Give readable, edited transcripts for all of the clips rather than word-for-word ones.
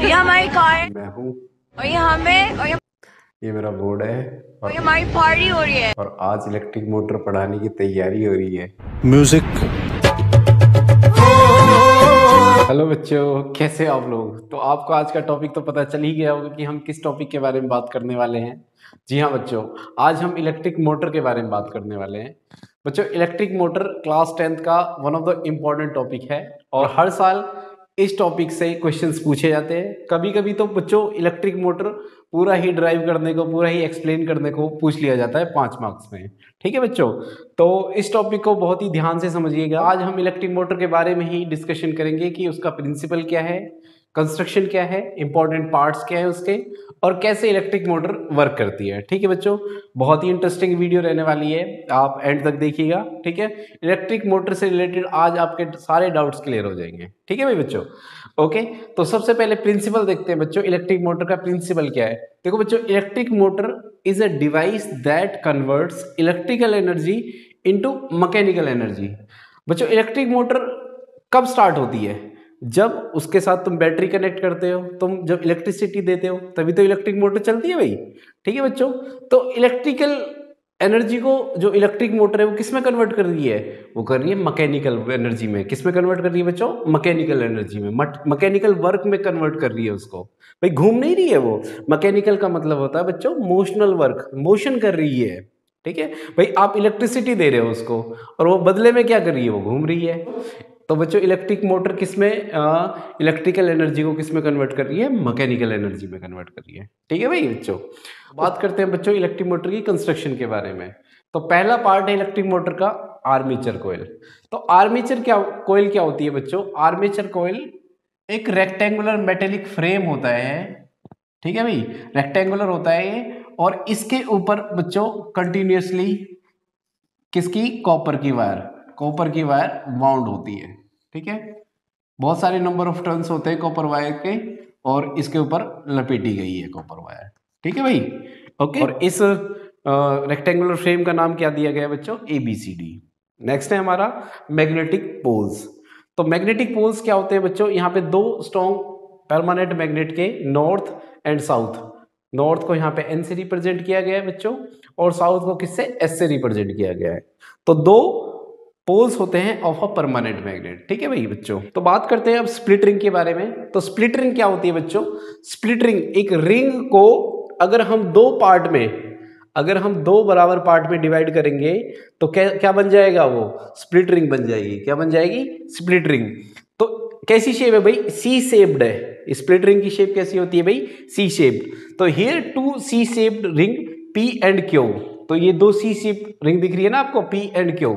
ये हमारी कार मैं हूँ, और ये हमें और ये मेरा बोर्ड है ये हमारी पार्टी हो रही है। और आज इलेक्ट्रिक मोटर पढ़ाने की तैयारी हो रही है। म्यूजिक। हेलो बच्चों, कैसे आप लोग? तो आपको आज का टॉपिक तो पता चल ही गया होगा कि हम किस टॉपिक के बारे में बात करने वाले हैं। जी हाँ बच्चों, आज हम इलेक्ट्रिक मोटर के बारे में बात करने वाले हैं। बच्चों, इलेक्ट्रिक मोटर क्लास 10th का one of the important topic है और हर साल इस टॉपिक से क्वेश्चंस पूछे जाते हैं। कभी कभी तो बच्चों इलेक्ट्रिक मोटर पूरा ही ड्राइव करने को, पूरा ही एक्सप्लेन करने को पूछ लिया जाता है 5 मार्क्स में। ठीक है बच्चों, तो इस टॉपिक को बहुत ही ध्यान से समझिएगा। आज हम इलेक्ट्रिक मोटर के बारे में ही डिस्कशन करेंगे कि उसका प्रिंसिपल क्या है, कंस्ट्रक्शन क्या है, इंपॉर्टेंट पार्ट्स क्या है उसके, और कैसे इलेक्ट्रिक मोटर वर्क करती है। ठीक है बच्चों, बहुत ही इंटरेस्टिंग वीडियो रहने वाली है, आप एंड तक देखिएगा। ठीक है, इलेक्ट्रिक मोटर से रिलेटेड आज आपके सारे डाउट्स क्लियर हो जाएंगे। ठीक है भाई बच्चों, ओके। तो सबसे पहले प्रिंसिपल देखते हैं बच्चों, इलेक्ट्रिक मोटर का प्रिंसिपल क्या है। देखो बच्चों, electric motor is a device that converts electrical energy into mechanical energy. बच्चों, इलेक्ट्रिक मोटर कब स्टार्ट होती है? जब उसके साथ तुम बैटरी कनेक्ट करते हो, तुम जब इलेक्ट्रिसिटी देते हो, तभी तो इलेक्ट्रिक मोटर चलती है भाई। ठीक है बच्चों, तो इलेक्ट्रिकल एनर्जी को जो इलेक्ट्रिक मोटर है वो किस में कन्वर्ट कर रही है? वो कर रही है मैकेनिकल एनर्जी में। किस में कन्वर्ट कर रही है बच्चों? मैकेनिकल एनर्जी में, मैकेनिकल वर्क में कन्वर्ट कर रही है उसको। भाई घूम नहीं रही है वो। मैकेनिकल का मतलब होता है बच्चों मोशनल वर्क, मोशन कर रही है। ठीक है भाई, आप इलेक्ट्रिसिटी दे रहे हो उसको और वो बदले में क्या कर रही है? वो घूम रही है। तो बच्चों इलेक्ट्रिक मोटर किसमें, इलेक्ट्रिकल एनर्जी को किसमें कन्वर्ट कर रही है? मैकेनिकल एनर्जी में कन्वर्ट कर रही है। ठीक है भाई बच्चों, बात करते हैं बच्चों इलेक्ट्रिक मोटर की कंस्ट्रक्शन के बारे में। तो पहला पार्ट है इलेक्ट्रिक मोटर का आर्मेचर कोयल। तो आर्मेचर कोयल क्या होती है बच्चों? आर्मेचर कोयल एक रेक्टेंगुलर मेटेलिक फ्रेम होता है। ठीक है भाई, रेक्टेंगुलर होता है ये, और इसके ऊपर बच्चों कंटिन्यूसली किसकी? कॉपर की वायर वाउंड होती है। ठीक है, बहुत सारे नंबर ऑफ टर्न्स होते हैं कॉपर वायर के, और इसके ऊपर लपेटी गई है कॉपर वायर। ठीक है भाई, ओके। और इस रेक्टेंगुलर फ्रेम का नाम क्या दिया गया है बच्चों? ABCD। नेक्स्ट है हमारा मैग्नेटिक पोल्स। तो मैग्नेटिक पोल्स क्या होते हैं बच्चों? यहाँ पे दो स्ट्रॉन्ग परमानेंट मैग्नेट के नॉर्थ एंड साउथ, नॉर्थ को यहाँ पे N से रिप्रेजेंट किया गया है बच्चों, और साउथ को किससे? S से रिप्रेजेंट किया गया है। तो दो पोल्स होते हैं ऑफ अ परमानेंट मैग्नेट। ठीक है भाई बच्चों, तो बात करते हैं अब स्प्लिट रिंग के बारे में। तो स्प्लिट रिंग क्या होती है बच्चों? स्प्लिट रिंग एक रिंग को अगर हम दो बराबर पार्ट में डिवाइड करेंगे तो क्या बन जाएगा? वो स्प्लिट रिंग बन जाएगी। क्या बन जाएगी? Split ring. तो कैसी शेप है भाई? सी शेप्ड है। स्प्लिट रिंग की शेप कैसी होती है भाई? C shaped. तो here two C shaped ring P and Q। तो ये दो सी शेप रिंग दिख रही है ना आपको, P एंड Q।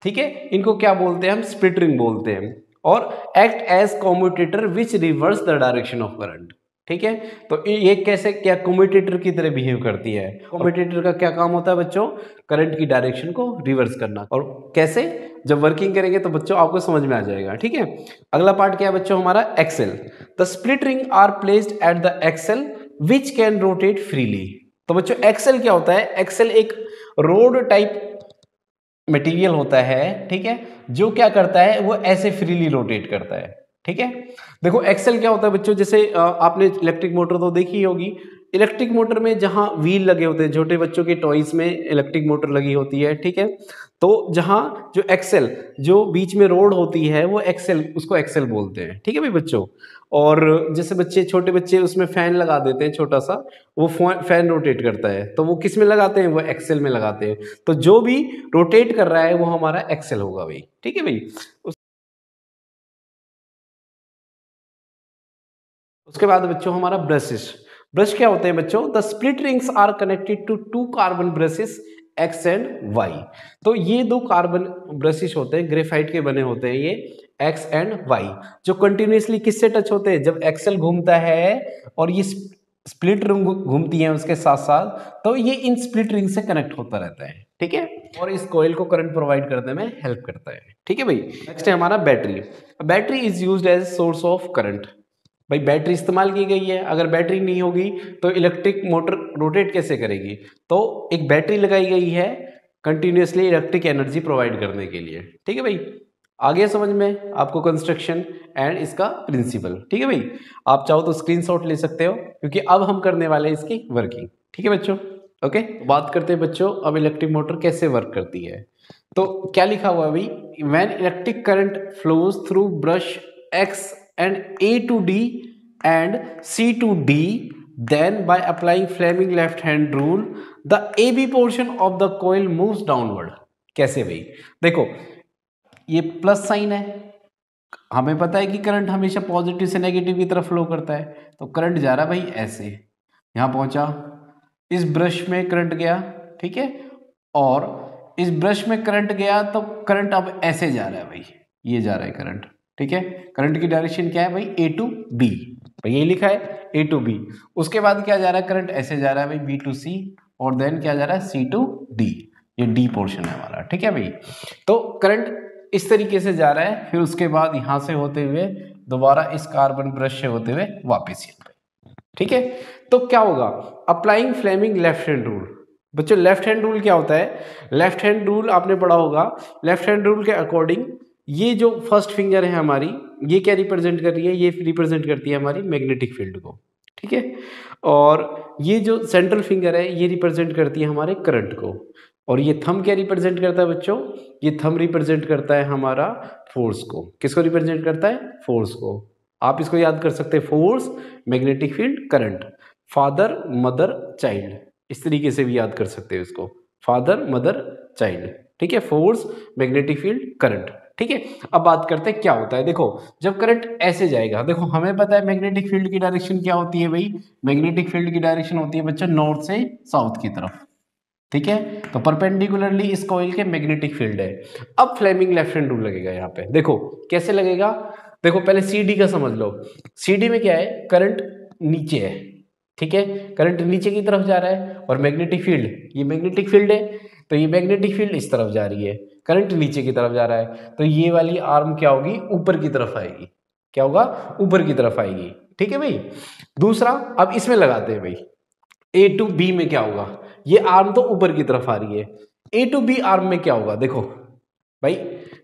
ठीक है, इनको क्या बोलते हैं? हम स्प्लिट रिंग बोलते हैं। और act as commutator which reverse the direction of current. ठीक है, तो ये कैसे, क्या कम्यूटेटर की तरह बिहेव करती है? कम्यूटेटर का क्या काम होता है बच्चों? करंट की डायरेक्शन को रिवर्स करना। और कैसे? जब वर्किंग करेंगे तो बच्चों आपको समझ में आ जाएगा। ठीक है, अगला पार्ट क्या है बच्चों हमारा? Axle. The split ring are placed at the axle which can rotate freely. तो बच्चों एक्सेल क्या होता है? एक्सेल एक रोड टाइप मटेरियल होता है। ठीक है, जो क्या करता है? वो ऐसे फ्रीली रोटेट करता है। ठीक है, देखो एक्सेल क्या होता है बच्चों, जैसे आपने इलेक्ट्रिक मोटर तो देखी होगी। इलेक्ट्रिक मोटर में जहां व्हील लगे होते हैं, छोटे बच्चों के टॉयज में इलेक्ट्रिक मोटर लगी होती है। ठीक है, तो जहां जो एक्सेल, जो बीच में रोड होती है, वो एक्सेल, उसको एक्सेल बोलते हैं। ठीक है भाई बच्चों, और जैसे छोटे बच्चे उसमें फैन लगा देते हैं छोटा सा, वो फैन रोटेट करता है, तो वो किस में लगाते हैं? वो एक्सेल में लगाते हैं। तो जो भी रोटेट कर रहा है वो हमारा एक्सेल होगा भाई। ठीक है भाई, उसके बाद बच्चों हमारा ब्रशेस। ब्रश क्या होते हैं बच्चों? The split rings are connected to two carbon brushes X and Y। तो ये दो कार्बन ब्रशेस होते हैं, ग्रेफाइट के बने होते हैं ये, X एंड Y, जो कंटिन्यूसली किससे टच होते हैं? जब एक्सेल घूमता है और ये स्प्लिट रिंग घूमती है उसके साथ साथ, तो ये इन स्प्लिट रिंग से कनेक्ट होता रहता है। ठीक है, और इस कॉइल को करंट प्रोवाइड करने में हेल्प करता है। ठीक है भाई, नेक्स्ट है हमारा battery. Battery is used as source of current. भाई बैटरी इस्तेमाल की गई है, अगर बैटरी नहीं होगी तो इलेक्ट्रिक मोटर रोटेट कैसे करेगी? तो एक बैटरी लगाई गई है कंटिन्यूसली इलेक्ट्रिक एनर्जी प्रोवाइड करने के लिए। ठीक है भाई, आ गया समझ में आपको कंस्ट्रक्शन एंड इसका प्रिंसिपल। ठीक है भाई, आप चाहो तो स्क्रीनशॉट ले सकते हो क्योंकि अब हम करने वाले हैं इसकी वर्किंग। ठीक है बच्चों, ओके। बात करते हैं बच्चों अब इलेक्ट्रिक मोटर कैसे वर्क करती है। तो क्या लिखा हुआ है भाई, when electric current flows through brush X and A to D and C to D, then by applying Fleming left hand rule the AB portion of the coil moves downward। कैसे भाई, देखो ये प्लस साइन है, हमें पता है कि current हमेशा पॉजिटिव से नेगेटिव की तरफ फ्लो करता है, तो करंट जा रहा है भाई ऐसे, यहां पहुंचा, इस ब्रश में करंट गया, ठीक है, और इस ब्रश में करंट गया तो करंट अब ऐसे जा रहा है भाई, ये जा रहा है करंट। ठीक है, करंट की डायरेक्शन क्या है भाई, ए टू बी, भाई ये लिखा है ए टू बी। उसके बाद क्या जा रहा है, करंट ऐसे जा रहा है भाई बी टू सी, और देन क्या जा रहा है सी टू डी, ये डी पोर्शन है हमारा। ठीक है भाई, तो करंट इस तरीके से जा रहा है, फिर उसके बाद यहां से होते हुए दोबारा इस कार्बन ब्रश से होते हुए वापस यहाँ पे। ठीक है, तो क्या होगा, applying Fleming left hand rule. बच्चों लेफ्ट हैंड रूल क्या होता है, लेफ्ट हैंड रूल आपने पढ़ा होगा, लेफ्ट हैंड रूल के अकॉर्डिंग ये जो फर्स्ट फिंगर है हमारी, ये क्या रिप्रेजेंट कर रही है, ये रिप्रेजेंट करती है हमारी मैग्नेटिक फील्ड को। ठीक है, और ये जो सेंट्रल फिंगर है ये रिप्रेजेंट करती है हमारे करंट को, और ये थंब क्या रिप्रेजेंट करता है बच्चों, ये थंब रिप्रेजेंट करता है हमारा फोर्स को। किसको रिप्रेजेंट करता है, फोर्स को। आप इसको याद कर सकते हैं, force, magnetic field, current, father mother child, इस तरीके से भी याद कर सकते हो इसको, फादर मदर चाइल्ड। ठीक है, फोर्स, मैग्नेटिक फील्ड, करंट। ठीक है, अब बात करते हैं क्या होता है। देखो जब करंट ऐसे जाएगा, देखो हमें पता है मैग्नेटिक फील्ड की डायरेक्शन क्या होती है भाई, मैग्नेटिक फील्ड की डायरेक्शन होती है बच्चों नॉर्थ से साउथ की तरफ। ठीक है, तो परपेंडिकुलरली इस कॉइल के मैग्नेटिक फील्ड है। अब फ्लेमिंग लेफ्ट हैंड रूल लगेगा यहाँ पे, देखो कैसे लगेगा, देखो पहले सी डी का समझ लो। सी डी में क्या है, करंट नीचे है, ठीक है, करंट नीचे की तरफ जा रहा है, और मैग्नेटिक फील्ड, ये मैग्नेटिक फील्ड है, तो ये मैग्नेटिक फील्ड इस तरफ जा रही है, करंट नीचे की तरफ जा रहा है, तो ये वाली आर्म क्या होगी, ऊपर की तरफ आएगी। क्या होगा, ऊपर की तरफ आएगी। ठीक है भाई, दूसरा अब इसमें लगाते हैं भाई, ए टू बी में क्या होगा, ये आर्म तो ऊपर की तरफ आ रही है, ए टू बी आर्म में क्या होगा, देखो भाई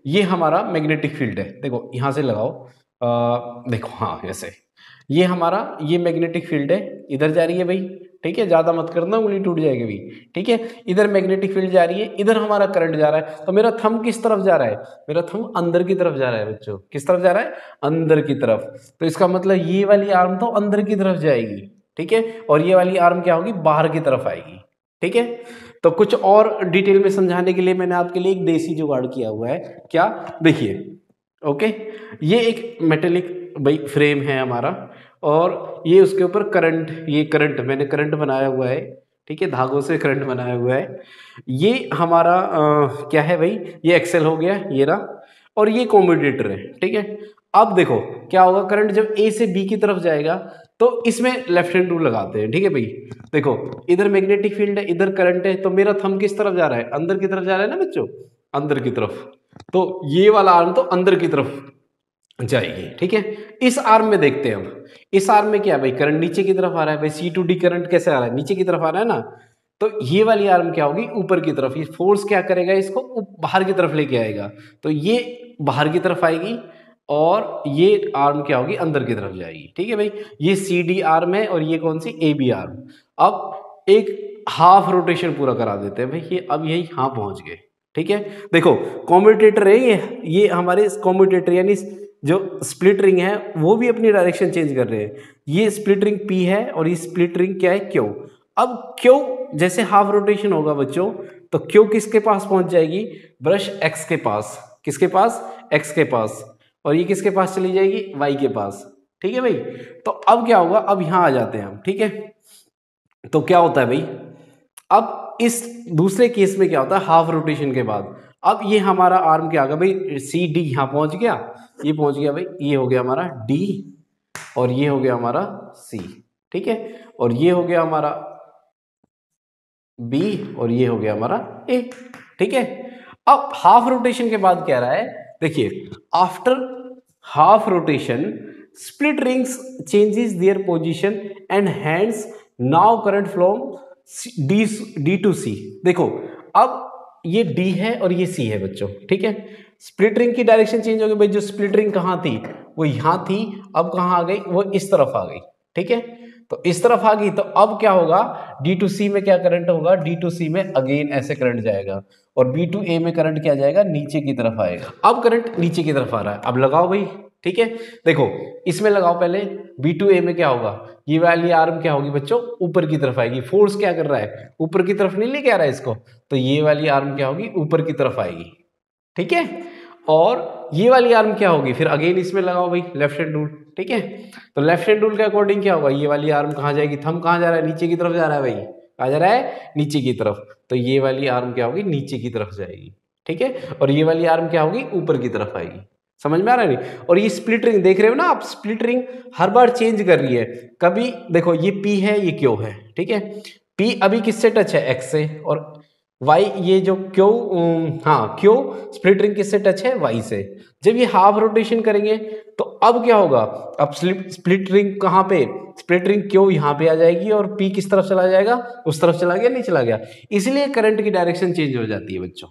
ये हमारा मैग्नेटिक फील्ड है, देखो यहां से लगाओ, देखो हाँ ऐसे, ये हमारा ये मैग्नेटिक फील्ड है, इधर जा रही है भाई। ठीक है, ज्यादा मत करना, उंगली टूट जाएगी भी। ठीक है, इधर मैग्नेटिक फील्ड जा रही है, इधर हमारा करंट जा रहा है, तो मेरा थंब किस तरफ जा रहा है, मेरा थंब अंदर की तरफ जा रहा है बच्चों। किस तरफ जा रहा है, अंदर की तरफ, तो इसका मतलब ये वाली आर्म तो अंदर की तरफ जाएगी। ठीक है, और ये वाली आर्म क्या होगी, बाहर की तरफ आएगी। ठीक है, तो कुछ और डिटेल में समझाने के लिए मैंने आपके लिए एक देसी जुगाड़ किया हुआ है। क्या, देखिए, ओके, ये एक मेटेलिक भाई फ्रेम है हमारा, और ये उसके ऊपर करंट, ये करंट मैंने करंट बनाया हुआ है। ठीक है, धागों से करंट बनाया हुआ है। ये हमारा क्या है भाई, ये एक्सेल हो गया ये रहा, और ये कम्यूटेटर है। ठीक है, अब देखो क्या होगा, करंट जब ए से बी की तरफ जाएगा तो इसमें लेफ्ट हैंड रूल लगाते हैं। ठीक है भाई, देखो इधर मैग्नेटिक फील्ड है, इधर करंट है, तो मेरा थंब किस तरफ जा रहा है, अंदर की तरफ जा रहा है ना बच्चों, अंदर की तरफ, तो ये वाला आर्म तो अंदर की तरफ जाएगी। ठीक है, इस आर्म में देखते हैं अब, इस आर्म में क्या है भाई, करंट नीचे की तरफ आ रहा है भाई, सी टू डी करंट कैसे आ रहा है, नीचे की तरफ आ रहा है ना, तो ये वाली आर्म क्या होगी, ऊपर की तरफ, ये फोर्स क्या करेगा, इसको बाहर की तरफ लेके आएगा, तो ये बाहर की तरफ आएगी, और ये आर्म क्या होगी, अंदर की तरफ जाएगी। ठीक है भाई, ये सी डी आर्म है, और ये कौन सी, ए बी आर्म। अब एक हाफ रोटेशन पूरा करा देते हैं भाई, ये अब यही यहाँ पहुंच गए। ठीक है, देखो कम्यूटेटर है ये हमारे कम्यूटेटर यानी जो स्प्लिट रिंग है वो भी अपनी डायरेक्शन चेंज कर रहे हैं। ये स्प्लिट रिंग P है, और ये स्प्लिट रिंग क्या है, Q। अब Q जैसे हाफ रोटेशन होगा बच्चों, तो Q किसके पास पहुंच जाएगी, ब्रश X के पास, किसके पास, X के पास, और ये किसके पास चली जाएगी, Y के पास। ठीक है भाई, तो अब क्या होगा, अब यहां आ जाते हैं हम। ठीक है, तो क्या होता है भाई, अब इस दूसरे केस में क्या होता है, हाफ रोटेशन के बाद अब ये हमारा आर्म क्या होगा भाई, सी डी यहां पहुंच गया, ये पहुंच गया भाई, ये हो गया हमारा D, और ये हो गया हमारा C। ठीक है, और ये हो गया हमारा B, और ये हो गया हमारा A। ठीक है, अब हाफ रोटेशन के बाद क्या रहा है, देखिए, after half rotation split rings changes their position and hands now current flow D to C। देखो अब ये D है और ये C है बच्चों। ठीक है, स्प्लिट रिंग की डायरेक्शन चेंज हो गई भाई। जो स्प्लिट रिंग कहाँ थी वो यहाँ थी, अब कहाँ आ गई, वो इस तरफ आ गई। ठीक है, तो इस तरफ आ गई, तो अब क्या होगा, D2C में क्या करंट होगा, D2C में अगेन ऐसे करंट जाएगा और B2A में करंट क्या जाएगा, नीचे की तरफ आएगा। अब करंट नीचे की तरफ आ रहा है, अब लगाओ भाई। ठीक है, देखो इसमें लगाओ पहले। B2A में क्या होगा, ये वाली आर्म क्या होगी बच्चों, ऊपर की तरफ आएगी। फोर्स क्या कर रहा है, ऊपर की तरफ नहीं लेके आ रहा है इसको, तो ये वाली आर्म क्या होगी, ऊपर की तरफ आएगी। ठीक है, और ये वाली आर्म क्या होगी, फिर अगेन इसमें लगाओ भाई लेफ्ट हैंड रूल। ठीक है, तो लेफ्ट हैंड रूल के अकॉर्डिंग क्या होगा, ये वाली आर्म कहाँ जाएगी, थंब कहाँ जा रहा है, नीचे की तरफ जा रहा है भाई। कहाँ जा रहा है, नीचे की तरफ, तो ये वाली आर्म क्या होगी, नीचे की तरफ जाएगी। ठीक है, और ये वाली आर्म क्या होगी, ऊपर की तरफ आएगी। समझ में आ रहा है नहीं। और ये स्प्लिट रिंग देख रहे हो ना आप, स्प्लिट रिंग हर बार चेंज कर रही है। कभी देखो ये P है, ये Q है। ठीक है, P अभी किससे टच है, X से, और Y ये जो Q, हाँ Q स्प्लिट रिंग किससे टच है, Y से। जब ये हाफ रोटेशन करेंगे तो अब क्या होगा, अब स्प्लिट रिंग कहाँ पे, स्प्लिट रिंग Q यहाँ पे आ जाएगी और P किस तरफ चला जाएगा, उस तरफ चला गया, नहीं चला गया, इसलिए करंट की डायरेक्शन चेंज हो जाती है बच्चों।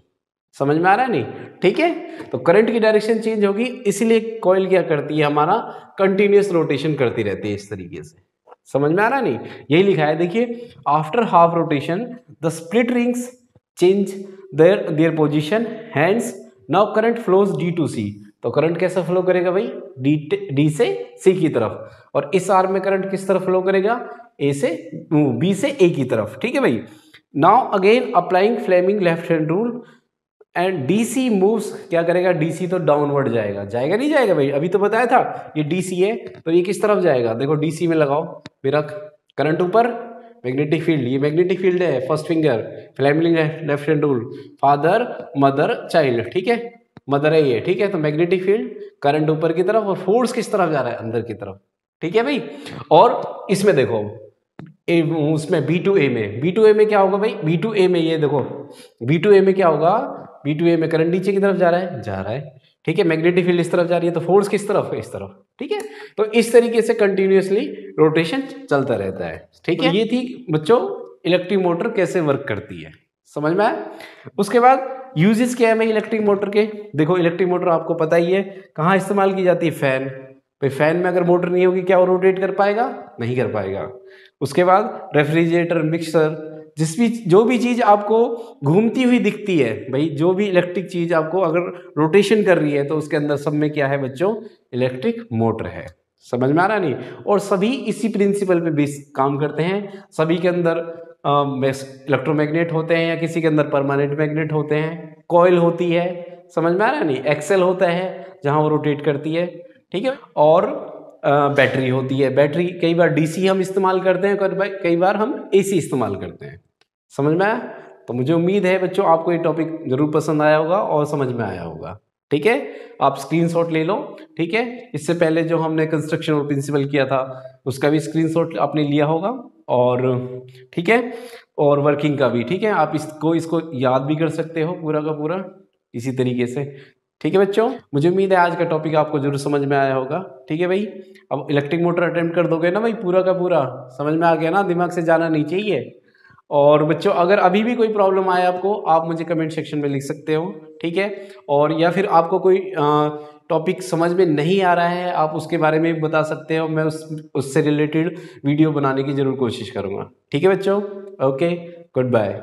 समझ में आ रहा है नहीं। ठीक है, तो करंट की डायरेक्शन चेंज होगी, इसलिए कॉइल क्या करती है, हमारा कंटिन्यूअस रोटेशन करती रहती है इस तरीके से। समझ में आ रहा नहीं, यही लिखा है देखिए, after half rotation the split rings change their position, hence now current flows D2C। तो करंट कैसे फ्लो करेगा भाई, D से C की तरफ, और इस आर्म में करंट किस तरफ फ्लो करेगा, B से A की तरफ। ठीक है भाई, now again applying Fleming left hand rule and DC moves, क्या करेगा, DC तो डाउनवर्ड जाएगा, जाएगा नहीं जाएगा भाई, अभी तो बताया था ये DC है, तो ये किस तरफ जाएगा, देखो DC में लगाओ, फिर रख करंट ऊपर, मैग्नेटिक फील्ड, ये मैग्नेटिक फील्ड है, first finger, Fleming left hand rule, father mother child. ठीक है, मदर है ये। ठीक है, तो मैग्नेटिक फील्ड, करंट ऊपर की तरफ, और फोर्स किस तरफ जा रहा है, अंदर की तरफ। ठीक है भाई, और इसमें देखो उसमें B2A में क्या होगा भाई, B2A में ये देखो, B2A में क्या होगा, B2A में करंट नीचे की तरफ जा रहा है। ठीक है, मैग्नेटिक फील्ड इस तरफ जा रही है, तो फोर्स किस तरफ है, इस तरफ। ठीक है, तो इस तरीके से कंटिन्यूअसली रोटेशन चलता रहता है। ठीक है, तो ये थी बच्चों इलेक्ट्रिक मोटर कैसे वर्क करती है, समझ में आया। उसके बाद यूजेस क्या है भाई इलेक्ट्रिक मोटर के, देखो इलेक्ट्रिक मोटर आपको पता ही है कहाँ इस्तेमाल की जाती है, फैन भाई। फैन में अगर मोटर नहीं होगी, क्या वो रोटेट कर पाएगा, नहीं कर पाएगा। उसके बाद रेफ्रिजरेटर, मिक्सर, जो भी चीज आपको घूमती हुई दिखती है भाई, जो भी इलेक्ट्रिक चीज आपको अगर रोटेशन कर रही है, तो उसके अंदर सब में क्या है बच्चों, इलेक्ट्रिक मोटर है। समझ में आ रहा नहीं, और सभी इसी प्रिंसिपल पे बेस काम करते हैं। सभी के अंदर इलेक्ट्रोमैग्नेट होते हैं, या किसी के अंदर परमानेंट मैग्नेट होते हैं, कॉइल होती है। समझ में आ रहा नहीं, एक्सेल होता है जहां वो रोटेट करती है। ठीक है, और बैटरी होती है। बैटरी कई बार DC हम इस्तेमाल करते हैं, कई बार हम AC इस्तेमाल करते हैं। समझ में आया। तो मुझे उम्मीद है बच्चों आपको ये टॉपिक जरूर पसंद आया होगा और समझ में आया होगा। ठीक है, आप स्क्रीनशॉट ले लो। ठीक है, इससे पहले जो हमने कंस्ट्रक्शन और प्रिंसिपल किया था उसका भी स्क्रीनशॉट आपने लिया होगा, और ठीक है, और वर्किंग का भी। ठीक है, आप इसको याद भी कर सकते हो पूरा का पूरा इसी तरीके से। ठीक है बच्चों, मुझे उम्मीद है आज का टॉपिक आपको जरूर समझ में आया होगा। ठीक है भाई, अब इलेक्ट्रिक मोटर अटेम्प्ट कर दोगे ना भाई, पूरा का पूरा समझ में आ गया ना, दिमाग से जाना नहीं चाहिए। और बच्चों अगर अभी भी कोई प्रॉब्लम आए आपको, आप मुझे कमेंट सेक्शन में लिख सकते हो। ठीक है, और या फिर आपको कोई टॉपिक समझ में नहीं आ रहा है, आप उसके बारे में भी बता सकते हो, मैं उससे रिलेटेड वीडियो बनाने की जरूर कोशिश करूँगा। ठीक है बच्चों, ओके, गुड बाय।